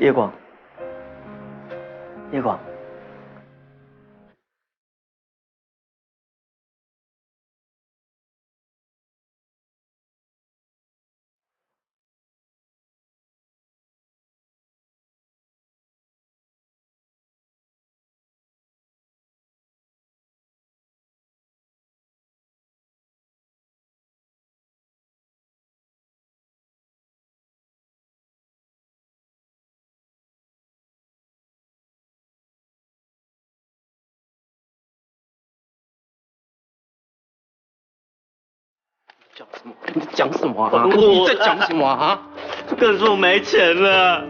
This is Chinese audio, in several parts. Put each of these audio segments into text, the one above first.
夜广，夜广。讲什么？你在讲什么啊？你在讲什么啊？可是我没钱了，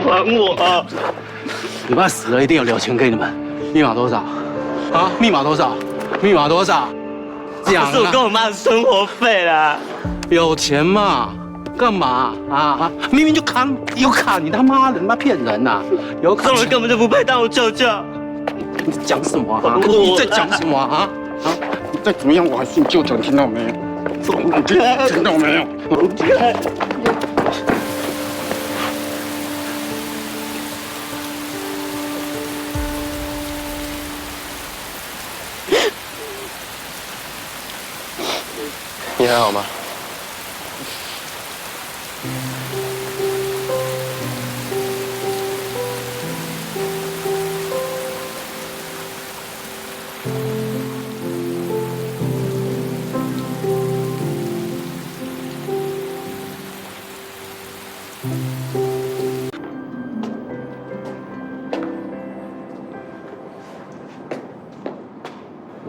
还我啊！你爸死了，一定有留钱给你们。密码多少？啊？密码多少？密码多少？讲啊！可是我跟我妈的生活费啦。有钱嘛？干嘛啊？明明就卡，有卡，你他妈的，你妈骗人呐！有卡，这种人根本就不配当我舅舅。你在讲什么啊？你在讲什么啊？啊？你再怎么样，我还是你舅舅，听到没有？听到没有？你还好吗？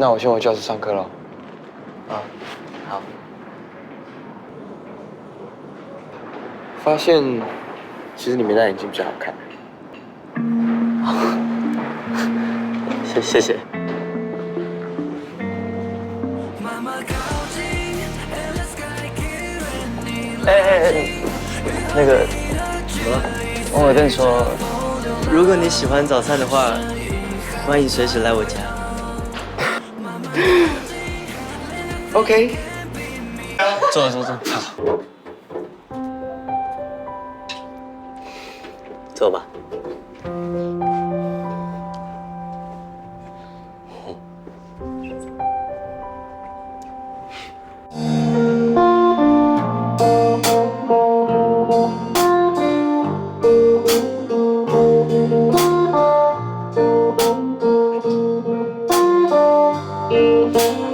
那我先回教室上课了。啊，好。发现其实你没戴眼镜比较好看。谢谢。那个，怎么了？我跟你说，如果你喜欢早餐的话，欢迎随时来我家。OK。坐。好。坐吧。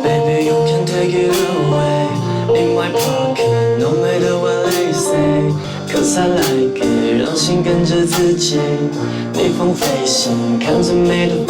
Baby, you can take it away. In my pocket, no matter what they say. Cause I like it, 让心跟着自己，逆风飞行，看着美的风